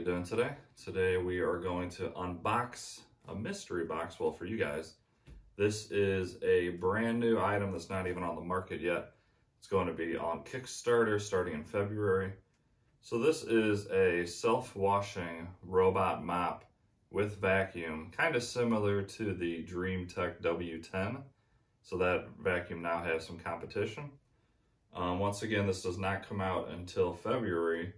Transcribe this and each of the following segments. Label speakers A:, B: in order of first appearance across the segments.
A: you doing today? Today we are going to unbox a mystery box. Well, for you guys, this is a brand new item that's not even on the market yet. It's going to be on Kickstarter starting in February. So this is a self-washing robot mop with vacuum, kind of similar to the DreamTech W10. So that vacuum now has some competition. Once again, this does not come out until February.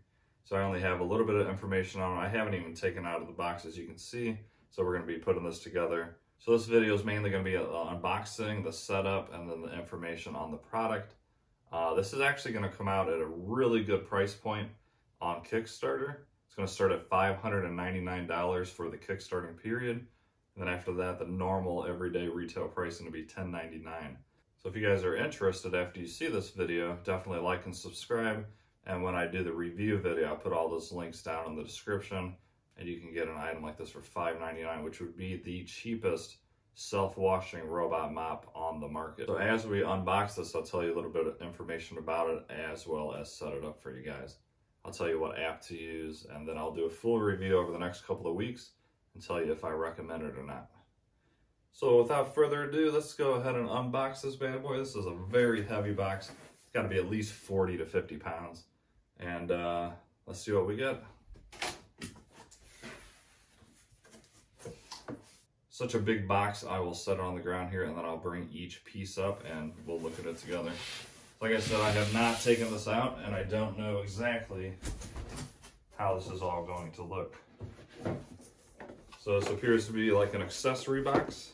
A: So I only have a little bit of information on it. I haven't even taken out of the box, as you can see. So we're going to be putting this together. So this video is mainly going to be an unboxing, the setup, and then the information on the product. This is actually going to come out at a really good price point on Kickstarter. It's going to start at $599 for the Kickstarting period. And then after that, the normal everyday retail price is going to be $10.99. So if you guys are interested after you see this video, definitely like and subscribe. And when I do the review video, I'll put all those links down in the description, and you can get an item like this for $5.99, which would be the cheapest self-washing robot mop on the market. So as we unbox this, I'll tell you a little bit of information about it, as well as set it up for you guys. I'll tell you what app to use, and then I'll do a full review over the next couple of weeks and tell you if I recommend it or not. So without further ado, let's go ahead and unbox this bad boy. This is a very heavy box. It's got to be at least 40 to 50 pounds. And let's see what we get. Such a big box, I will set it on the ground here, and then I'll bring each piece up and we'll look at it together. Like I said, I have not taken this out, and I don't know exactly how this is all going to look. So this appears to be like an accessory box.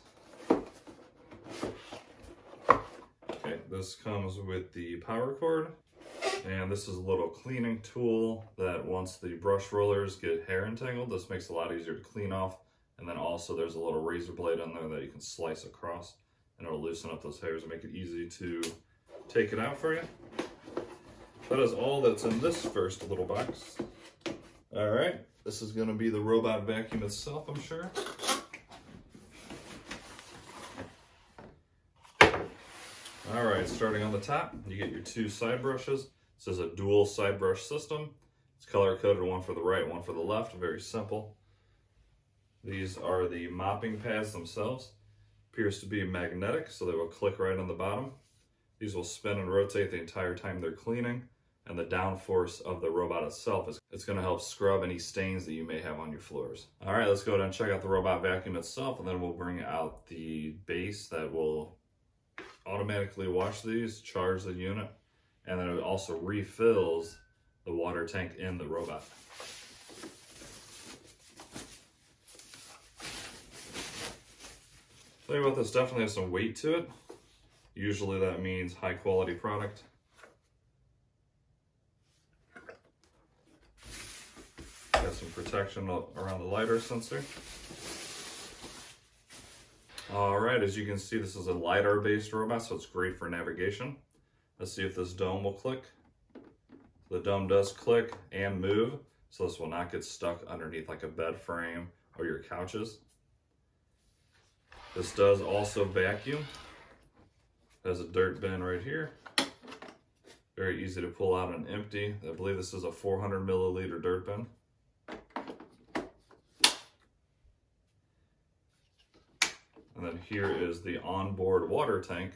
A: Okay, this comes with the power cord. And this is a little cleaning tool that once the brush rollers get hair entangled, this makes it a lot easier to clean off. And then also there's a little razor blade on there that you can slice across, and it'll loosen up those hairs and make it easy to take it out for you. That is all that's in this first little box. All right, this is gonna be the robot vacuum itself, I'm sure. All right, starting on the top, you get your two side brushes. This is a dual side brush system. It's color coded, one for the right, one for the left, very simple. These are the mopping pads themselves. Appears to be magnetic, so they will click right on the bottom. These will spin and rotate the entire time they're cleaning, and the downforce of the robot itself it's gonna help scrub any stains that you may have on your floors. All right, let's go ahead and check out the robot vacuum itself, and then we'll bring out the base that will automatically wash these, charge the unit, and then it also refills the water tank in the robot. Tell you what, this definitely has some weight to it. Usually that means high quality product. Got some protection around the lidar sensor. All right, as you can see, this is a lidar based robot, so it's great for navigation. Let's see if this dome will click. The dome does click and move, so this will not get stuck underneath like a bed frame or your couches. This does also vacuum. There's a dirt bin right here. Very easy to pull out and empty. I believe this is a 400 milliliter dirt bin. And then here is the onboard water tank.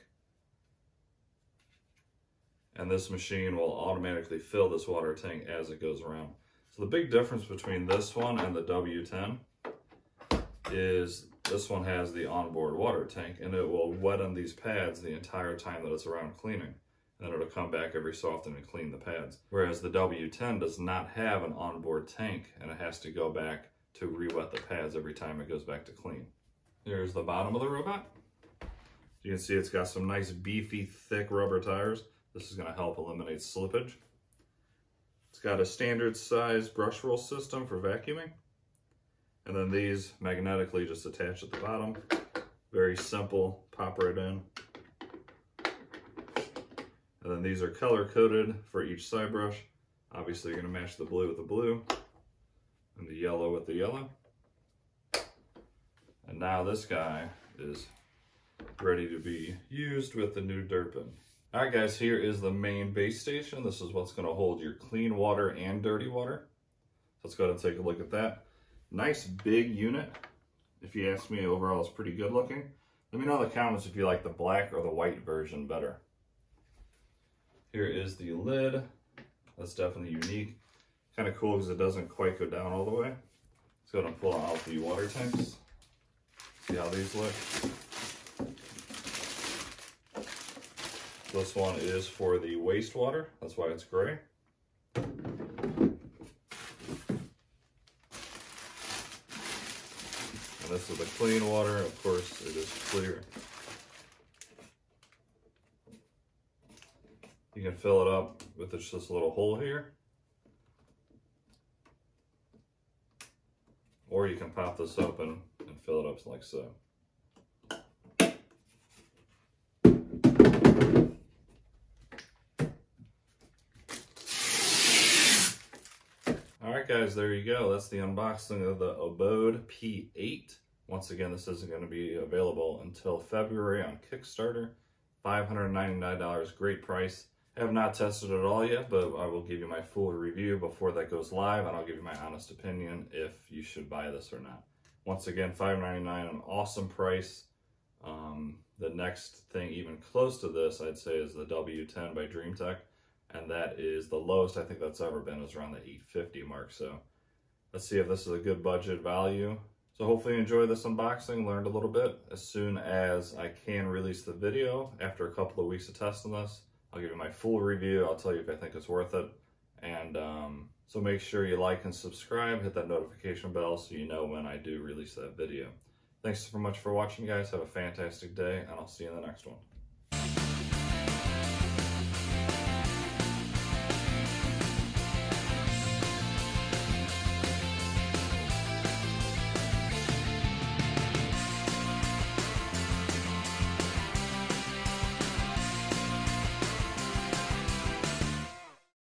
A: And this machine will automatically fill this water tank as it goes around. So the big difference between this one and the W10 is this one has the onboard water tank, and it will wetten these pads the entire time that it's around cleaning. And then it'll come back every so often and clean the pads. Whereas the W10 does not have an onboard tank, and it has to go back to re-wet the pads every time it goes back to clean. Here's the bottom of the robot. You can see it's got some nice beefy, thick rubber tires. This is going to help eliminate slippage. It's got a standard size brush roll system for vacuuming. And then these magnetically just attach at the bottom. Very simple, pop right in. And then these are color coded for each side brush. Obviously you're going to match the blue with the blue and the yellow with the yellow. And now this guy is ready to be used with the new dirt bin. All right, guys, here is the main base station. This is what's going to hold your clean water and dirty water. Let's go ahead and take a look at that. Nice big unit. If you ask me, overall it's pretty good looking. Let me know in the comments if you like the black or the white version better. Here is the lid. That's definitely unique. Kind of cool because it doesn't quite go down all the way. Let's go ahead and pull out the water tanks. See how these look. This one is for the wastewater. That's why it's gray. And this is the clean water. Of course, it is clear. You can fill it up with this little hole here. Or you can pop this open and fill it up like so. Alright guys, there you go. That's the unboxing of the Obode P8. Once again, this isn't going to be available until February on Kickstarter. $599, great price. I have not tested it all yet, but I will give you my full review before that goes live, and I'll give you my honest opinion if you should buy this or not. Once again, $599, an awesome price. The next thing even close to this, I'd say, is the W10 by DreamTech, and that is the lowest I think that's ever been, is around the $850 mark. So let's see if this is a good budget value. So hopefully you enjoyed this unboxing, learned a little bit. As soon as I can release the video, after a couple of weeks of testing this, I'll give you my full review. I'll tell you if I think it's worth it. And so make sure you like and subscribe, hit that notification bell so you know when I do release that video. Thanks so much for watching, guys. Have a fantastic day, and I'll see you in the next one.